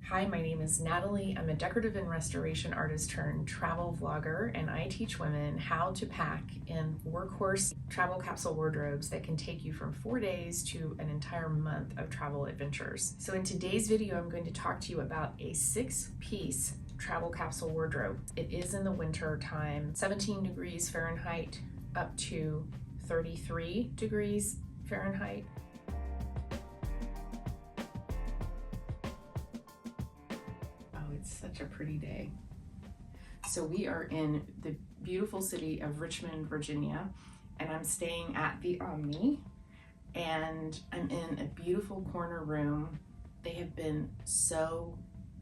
Hi, my name is Natalie. I'm a decorative and restoration artist turned travel vlogger, and I teach women how to pack in workhorse travel capsule wardrobes that can take you from 4 days to an entire month of travel adventures. So in today's video, I'm going to talk to you about a 6-piece travel capsule wardrobe. It is in the winter time, 17 degrees Fahrenheit up to 33 degrees Fahrenheit. It's such a pretty day. So we are in the beautiful city of Richmond, Virginia, and I'm staying at the Omni, and I'm in a beautiful corner room. They have been so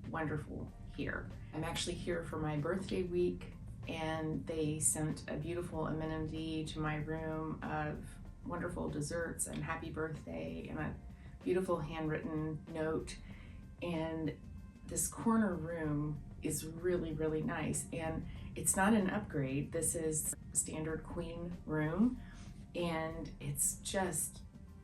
wonderful here. I'm actually here for my birthday week, and they sent a beautiful amenity to my room of wonderful desserts and happy birthday and a beautiful handwritten note. And this corner room is really, really nice, and it's not an upgrade. This is standard queen room, and it's just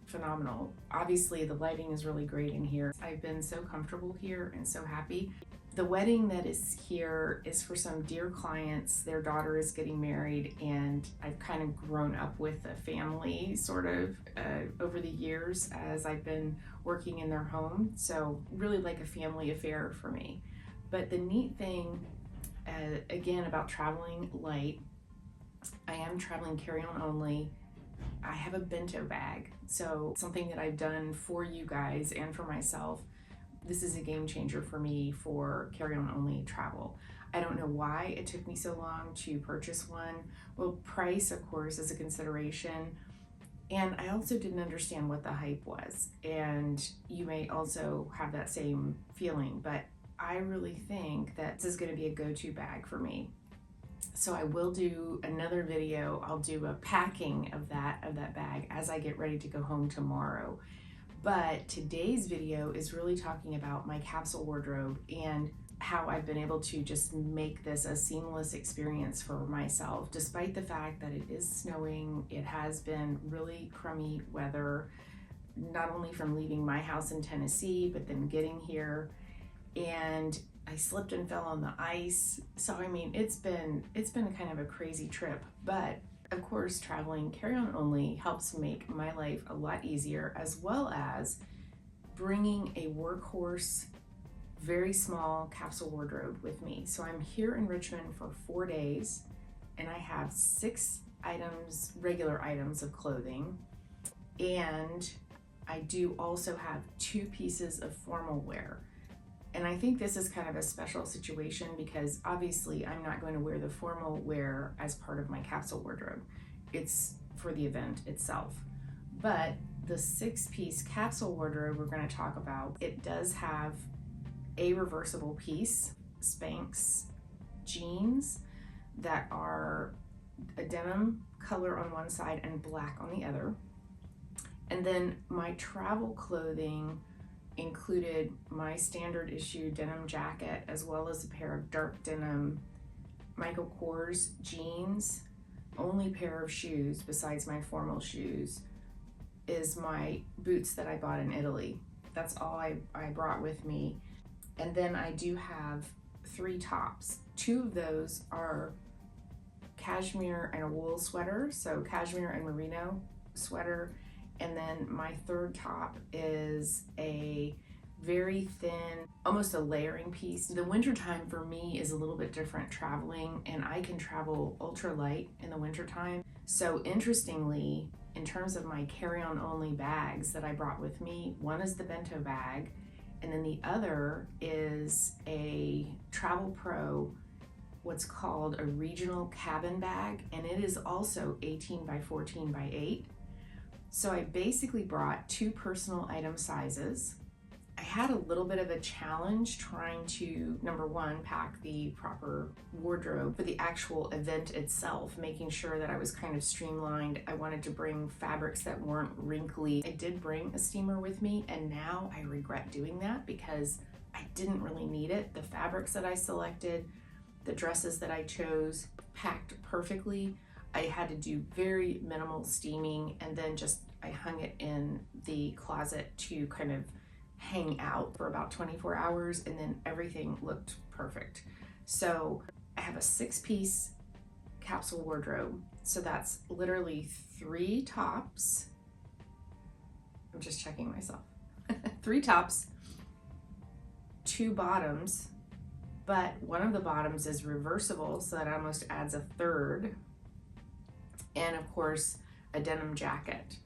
phenomenal. Obviously, the lighting is really great in here. I've been so comfortable here and so happy. The wedding that is here is for some dear clients. Their daughter is getting married, and I've kind of grown up with the family sort of over the years as I've been working in their home. So really like a family affair for me. But the neat thing, again, about traveling light, I am traveling carry-on only. I have a bento bag. So something that I've done for you guys and for myself. This is a game changer for me for carry-on only travel. I don't know why it took me so long to purchase one. Well, price, of course, is a consideration. And I also didn't understand what the hype was. And you may also have that same feeling, but I really think that this is going to be a go-to bag for me. So I will do another video. I'll do a packing of that bag as I get ready to go home tomorrow. But today's video is really talking about my capsule wardrobe and how I've been able to just make this a seamless experience for myself, despite the fact that it is snowing. It has been really crummy weather, not only from leaving my house in Tennessee, but then getting here, and I slipped and fell on the ice. So I mean, it's been kind of a crazy trip, but of course, traveling carry-on only helps make my life a lot easier, as well as bringing a workhorse, very small capsule wardrobe with me. So I'm here in Richmond for 4 days, and I have 6 items, regular items of clothing, and I do also have 2 pieces of formal wear. And I think this is kind of a special situation because obviously I'm not going to wear the formal wear as part of my capsule wardrobe. It's for the event itself. But the 6-piece capsule wardrobe we're going to talk about, it does have a reversible piece, Spanx jeans that are a denim color on one side and black on the other. And then my travel clothing included my standard issue denim jacket, as well as a pair of dark denim Michael Kors jeans. Only pair of shoes besides my formal shoes is my boots that I bought in Italy. That's all I brought with me. And then I do have 3 tops. 2 of those are cashmere and a wool sweater, so cashmere and merino sweater. And then my 3rd top is a very thin, almost a layering piece. The wintertime for me is a little bit different traveling, and I can travel ultra light in the wintertime. So interestingly, in terms of my carry-on only bags that I brought with me, one is the bento bag, and then the other is a Travel Pro, what's called a regional cabin bag, and it is also 18 by 14 by 8. So I basically brought 2 personal item sizes. I had a little bit of a challenge trying to, number one, pack the proper wardrobe for the actual event itself, making sure that I was kind of streamlined. I wanted to bring fabrics that weren't wrinkly. I did bring a steamer with me, and now I regret doing that because I didn't really need it. The fabrics that I selected, the dresses that I chose, packed perfectly. I had to do very minimal steaming, and then just I hung it in the closet to kind of hang out for about 24 hours and then everything looked perfect. So I have a 6-piece capsule wardrobe. So that's literally 3 tops. I'm just checking myself. 3 tops, 2 bottoms, but one of the bottoms is reversible, so that almost adds a third. And of course, a denim jacket.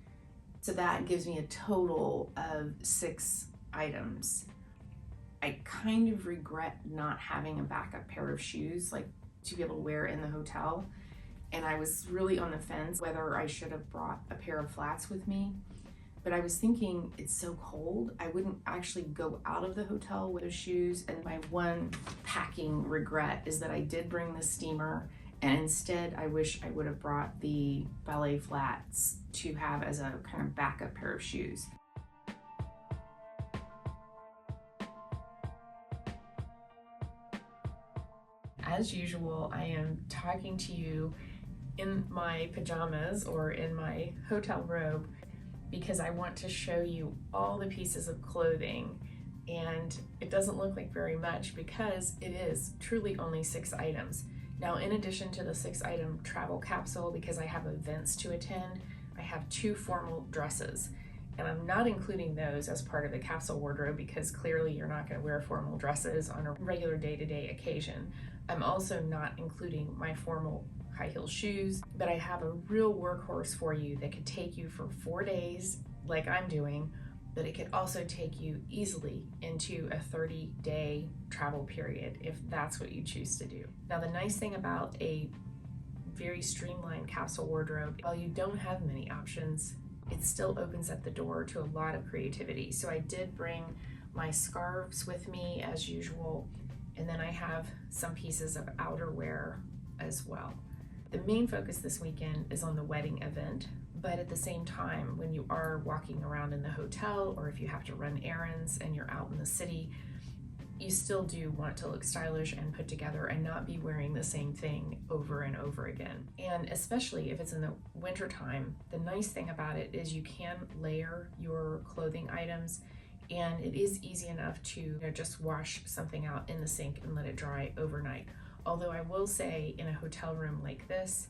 So that gives me a total of 6 items. I kind of regret not having a backup pair of shoes, like to be able to wear in the hotel. And I was really on the fence whether I should have brought a pair of flats with me. But I was thinking, it's so cold, I wouldn't actually go out of the hotel with those shoes. And my one packing regret is that I did bring the steamer, and instead I wish I would have brought the ballet flats to have as a kind of backup pair of shoes. As usual, I am talking to you in my pajamas or in my hotel robe because I want to show you all the pieces of clothing, and it doesn't look like very much because it is truly only 6 items. Now, in addition to the 6-item travel capsule, because I have events to attend, I have 2 formal dresses, and I'm not including those as part of the capsule wardrobe because clearly you're not going to wear formal dresses on a regular day-to-day occasion. I'm also not including my formal high heel shoes, but I have a real workhorse for you that could take you for 4 days like I'm doing, but it could also take you easily into a 30-day travel period if that's what you choose to do. Now, the nice thing about a very streamlined capsule wardrobe, while you don't have many options, it still opens up the door to a lot of creativity. So I did bring my scarves with me as usual, and then I have some pieces of outerwear as well. The main focus this weekend is on the wedding event, but at the same time, when you are walking around in the hotel or if you have to run errands and you're out in the city, you still do want to look stylish and put together and not be wearing the same thing over and over again. And especially if it's in the winter time, the nice thing about it is you can layer your clothing items, and it is easy enough to just wash something out in the sink and let it dry overnight. Although I will say, in a hotel room like this,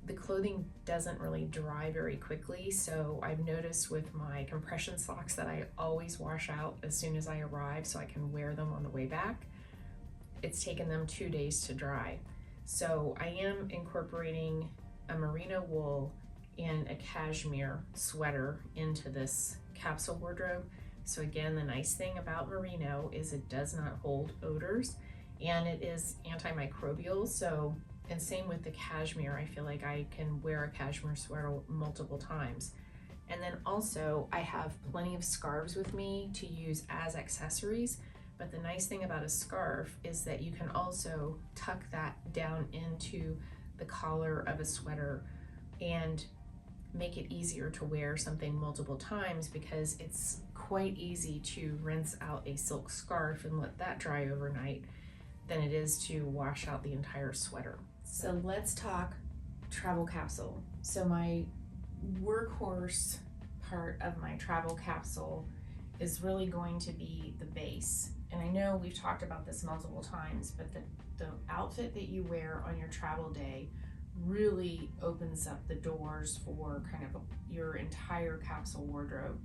the clothing doesn't really dry very quickly. So I've noticed with my compression socks that I always wash out as soon as I arrive so I can wear them on the way back. It's taken them 2 days to dry. So I am incorporating a merino wool and a cashmere sweater into this capsule wardrobe. So again, the nice thing about merino is it does not hold odors, and it is antimicrobial. So, and same with the cashmere, I feel like I can wear a cashmere sweater multiple times. And then also I have plenty of scarves with me to use as accessories. But the nice thing about a scarf is that you can also tuck that down into the collar of a sweater and make it easier to wear something multiple times, because it's quite easy to rinse out a silk scarf and let that dry overnight than it is to wash out the entire sweater. So let's talk travel capsule. So my workhorse part of my travel capsule is really going to be the base. And I know we've talked about this multiple times, but the outfit that you wear on your travel day really opens up the doors for kind of your entire capsule wardrobe.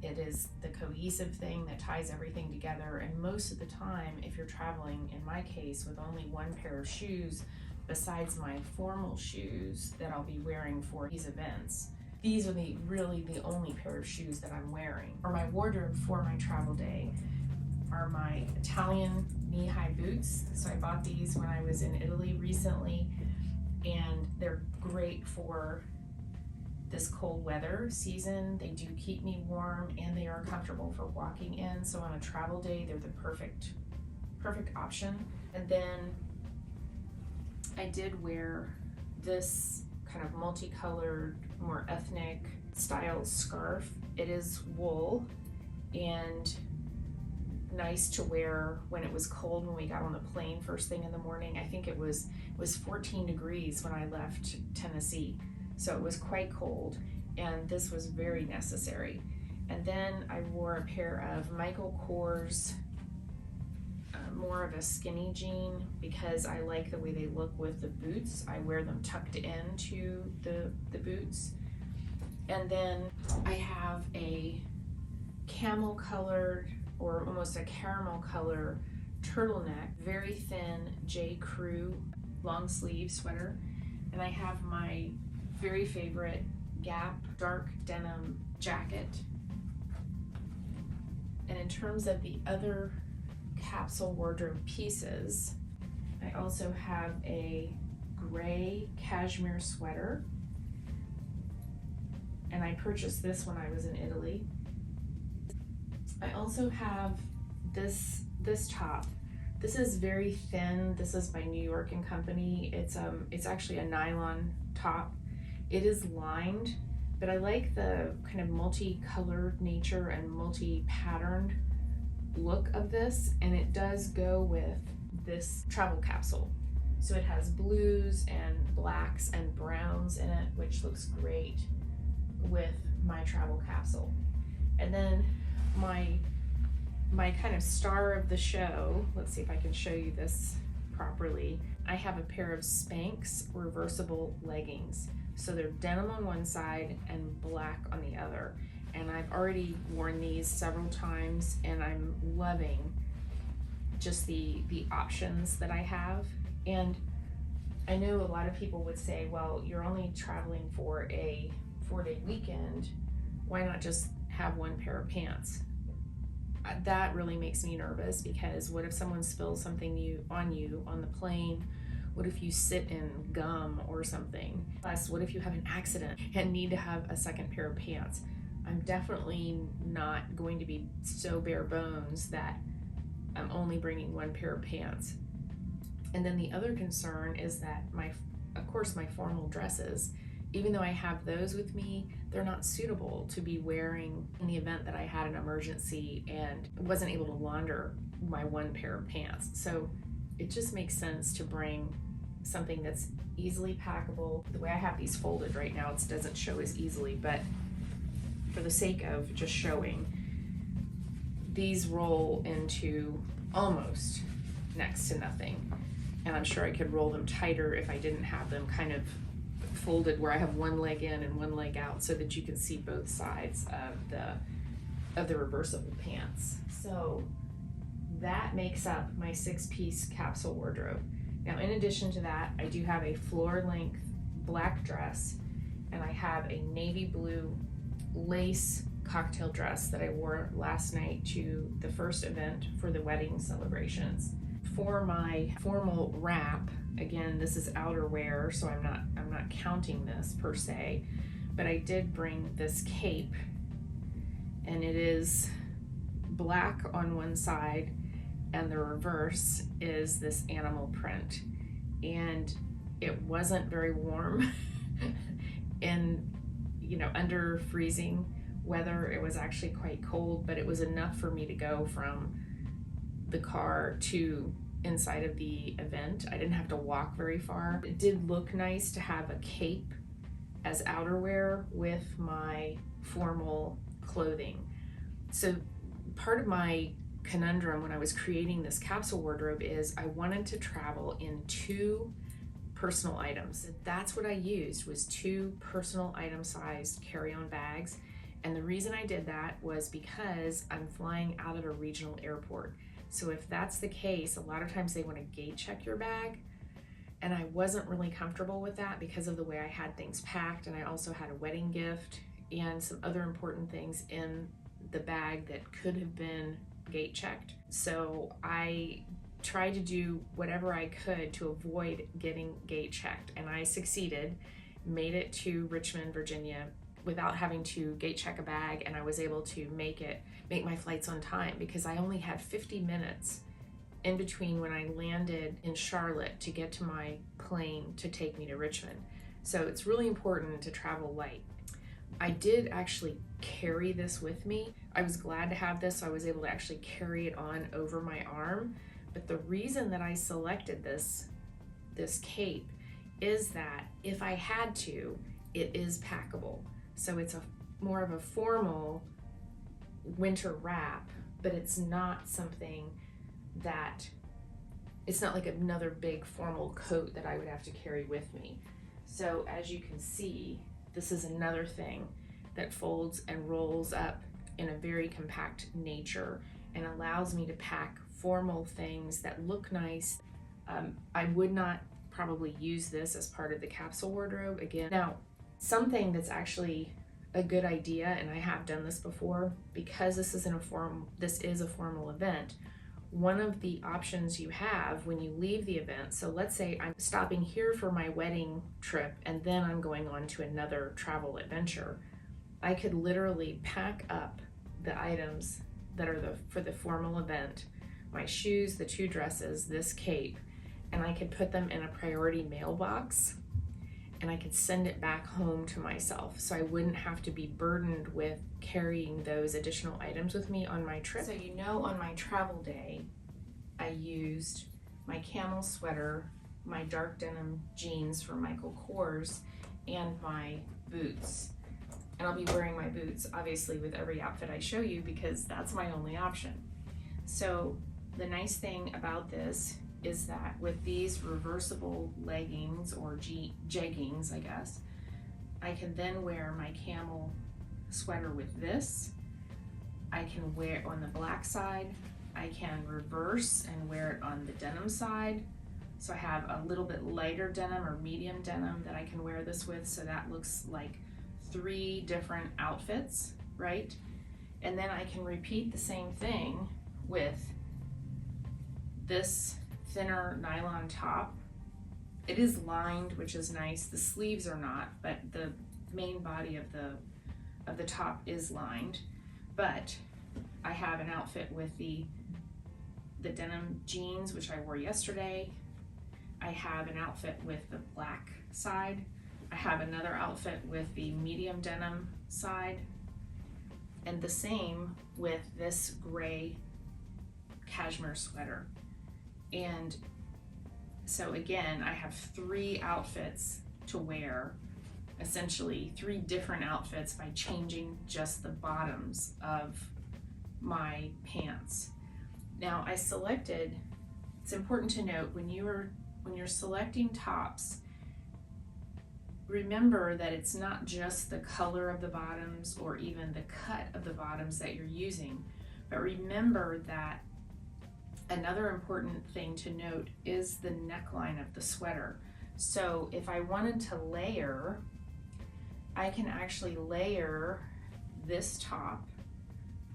It is the cohesive thing that ties everything together, and most of the time, if you're traveling, in my case, with only 1 pair of shoes, besides my formal shoes that I'll be wearing for these events, these are really the only pair of shoes that I'm wearing. For my wardrobe for my travel day are my Italian knee-high boots. So I bought these when I was in Italy recently, and they're great for this cold weather season. They do keep me warm, and they are comfortable for walking in. So on a travel day, they're the perfect option. And then I did wear this kind of multicolored, more ethnic style scarf. It is wool and nice to wear when it was cold when we got on the plane first thing in the morning. I think it was 14 degrees when I left Tennessee. So it was quite cold, and this was very necessary. And then I wore a pair of Michael Kors, more of a skinny jean, because I like the way they look with the boots. I wear them tucked into the boots. And then I have a camel colored, or almost a caramel color turtleneck, very thin J. Crew long sleeve sweater. And I have my very favorite Gap dark denim jacket. And in terms of the other capsule wardrobe pieces, I also have a gray cashmere sweater, and I purchased this when I was in Italy. I also have this top. This is very thin. This is by New York and Company. It's actually a nylon top. It is lined, but I like the kind of multicolored nature and multi-patterned look of this, and it does go with this travel capsule. So it has blues and blacks and browns in it, which looks great with my travel capsule. And then my kind of star of the show, let's see if I can show you this properly. I have a pair of Spanx reversible leggings. So they're denim on one side and black on the other. And I've already worn these several times, and I'm loving just the options that I have. And I know a lot of people would say, well, you're only traveling for a 4-day weekend. Why not just have one pair of pants? That really makes me nervous, because what if someone spills something on you on the plane? What if you sit in gum or something? Plus, what if you have an accident and need to have a second pair of pants? I'm definitely not going to be so bare bones that I'm only bringing one pair of pants. And then the other concern is that of course, my formal dresses, even though I have those with me, they're not suitable to be wearing in the event that I had an emergency and wasn't able to launder my one pair of pants. So it just makes sense to bring something that's easily packable. The way I have these folded right now, it doesn't show as easily, but for the sake of just showing, these roll into almost next to nothing. And I'm sure I could roll them tighter if I didn't have them kind of folded where I have one leg in and one leg out, so that you can see both sides of the reversible pants. So that makes up my 6-piece capsule wardrobe. Now, in addition to that, I do have a floor-length black dress, and I have a navy blue lace cocktail dress that I wore last night to the first event for the wedding celebrations. For my formal wrap, again, this is outerwear, so I'm not counting this per se, but I did bring this cape, and it is black on one side, and the reverse is this animal print. And it wasn't very warm in, under freezing weather. It was actually quite cold, but it was enough for me to go from the car to inside of the event. I didn't have to walk very far. It did look nice to have a cape as outerwear with my formal clothing. So part of my conundrum when I was creating this capsule wardrobe is I wanted to travel in 2 personal items. That's what I used, was 2 personal item sized carry-on bags. And the reason I did that was because I'm flying out of a regional airport. So if that's the case, a lot of times they want to gate check your bag. And I wasn't really comfortable with that because of the way I had things packed. And I also had a wedding gift and some other important things in the bag that could have been gate checked. So I tried to do whatever I could to avoid getting gate checked, and I succeeded, made it to Richmond, Virginia without having to gate check a bag, and I was able to make my flights on time because I only had 50 minutes in between when I landed in Charlotte to get to my plane to take me to Richmond. So it's really important to travel light. I did actually carry this with me. I was glad to have this, so I was able to actually carry it on over my arm. But the reason that I selected this cape is that if I had to, it is packable. So it's more of a formal winter wrap, but it's not something that, it's not like another big formal coat that I would have to carry with me. So as you can see, this is another thing that folds and rolls up in a very compact nature and allows me to pack formal things that look nice. I would not probably use this as part of the capsule wardrobe again. Now, something that's actually a good idea, and I have done this before, because this is a formal event, one of the options you have when you leave the event, so let's say I'm stopping here for my wedding trip and then I'm going on to another travel adventure, I could literally pack up the items that are for the formal event, my shoes, the 2 dresses, this cape, and I could put them in a priority mailbox and I could send it back home to myself. So I wouldn't have to be burdened with carrying those additional items with me on my trip. So you know, on my travel day, I used my camel sweater, my dark denim jeans from Michael Kors, and my boots. And I'll be wearing my boots, obviously, with every outfit I show you because that's my only option. So the nice thing about this is that with these reversible leggings or jeggings, I guess, I can then wear my camel sweater with this. I can wear it on the black side. I can reverse and wear it on the denim side. So I have a little bit lighter denim or medium denim that I can wear this with, so that looks like 3 different outfits, right? And then I can repeat the same thing with this thinner nylon top. It is lined, which is nice. The sleeves are not, but the main body of the top is lined. But I have an outfit with the denim jeans, which I wore yesterday. I have an outfit with the black side. I have another outfit with the medium denim side, and the same with this gray cashmere sweater. And so again, I have 3 outfits to wear, essentially 3 different outfits by changing just the bottoms of my pants. Now I selected, it's important to note when you're selecting tops, remember that it's not just the color of the bottoms or even the cut of the bottoms that you're using, but remember that another important thing to note is the neckline of the sweater. So if I wanted to layer, I can actually layer this top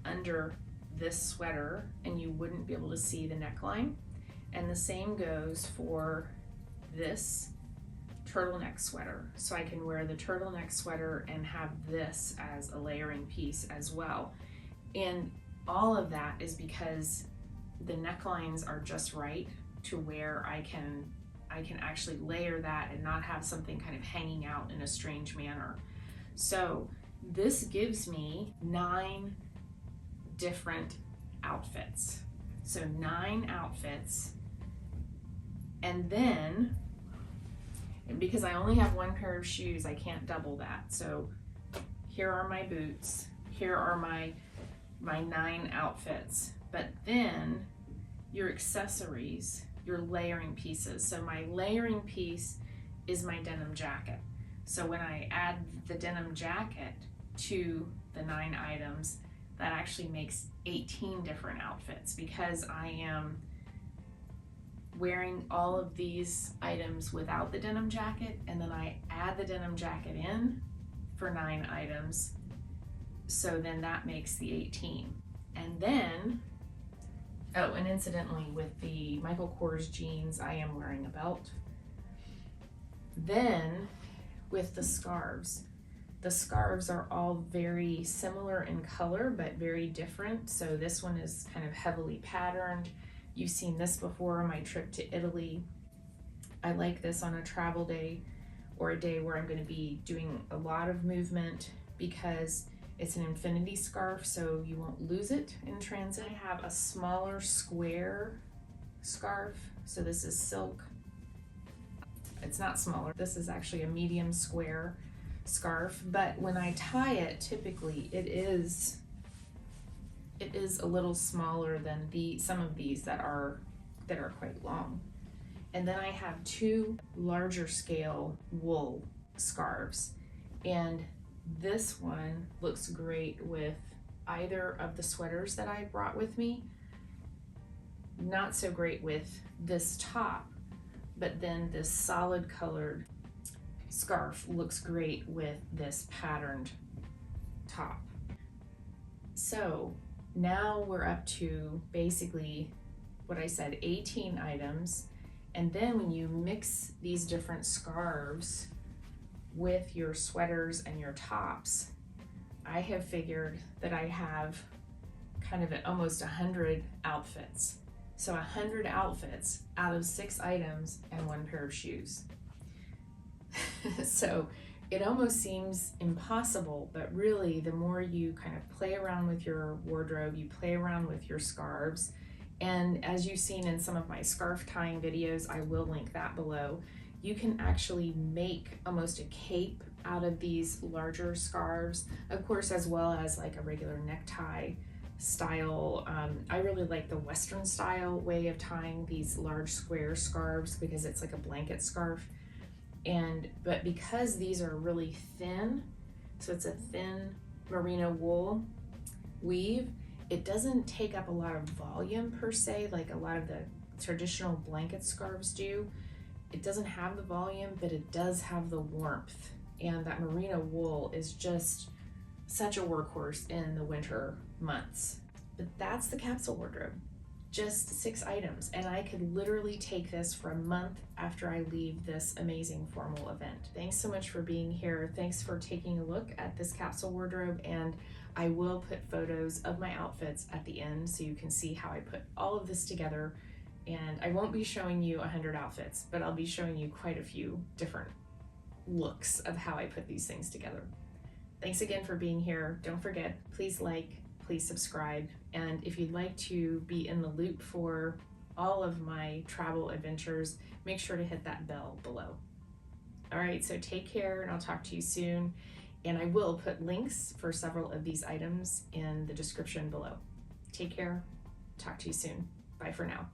under this sweater and you wouldn't be able to see the neckline. And the same goes for this turtleneck sweater. So I can wear the turtleneck sweater and have this as a layering piece as well. And all of that is because the necklines are just right to where I can actually layer that and not have something kind of hanging out in a strange manner. So this gives me 9 different outfits. So 9 outfits. And then, because I only have 1 pair of shoes, I can't double that. So here are my boots. Here are my 9 outfits. But then your accessories, your layering pieces. So my layering piece is my denim jacket. So when I add the denim jacket to the 9 items, that actually makes 18 different outfits because I am wearing all of these items without the denim jacket, and then I add the denim jacket in for 9 items. So then that makes the 18. And then, oh, and incidentally, with the Michael Kors jeans, I am wearing a belt. Then with the scarves are all very similar in color, but very different. So this one is kind of heavily patterned. You've seen this before on my trip to Italy. I like this on a travel day or a day where I'm going to be doing a lot of movement because it's an infinity scarf, so you won't lose it in transit. I have a smaller square scarf. So this is silk. It's not smaller. This is actually a medium square scarf, but when I tie it, typically it is it is a little smaller than some of these that are quite long. And then I have two larger scale wool scarves, and this one looks great with either of the sweaters that I brought with me. Not so great with this top, but then this solid colored scarf looks great with this patterned top. So now we're up to basically what I said, 18 items. And then when you mix these different scarves with your sweaters and your tops, I have figured that I have kind of almost 100 outfits. So 100 outfits out of 6 items and 1 pair of shoes. So it almost seems impossible, but really the more you kind of play around with your wardrobe, you play around with your scarves, and as you've seen in some of my scarf tying videos, I will link that below, you can actually make almost a cape out of these larger scarves, of course, as well as like a regular necktie style. I really like the Western style way of tying these large square scarves because it's like a blanket scarf. But because these are really thin, so it's a thin merino wool weave, it doesn't take up a lot of volume per se, like a lot of the traditional blanket scarves do. It doesn't have the volume, but it does have the warmth. And that merino wool is just such a workhorse in the winter months. But that's the capsule wardrobe. Just 6 items, and I could literally take this for a month after I leave this amazing formal event. Thanks so much for being here. Thanks for taking a look at this capsule wardrobe, and I will put photos of my outfits at the end so you can see how I put all of this together. And I won't be showing you 100 outfits, but I'll be showing you quite a few different looks of how I put these things together. Thanks again for being here. Don't forget, please like, please subscribe, and if you'd like to be in the loop for all of my travel adventures, make sure to hit that bell below. All right, so take care, and I'll talk to you soon, and I will put links for several of these items in the description below. Take care, talk to you soon. Bye for now.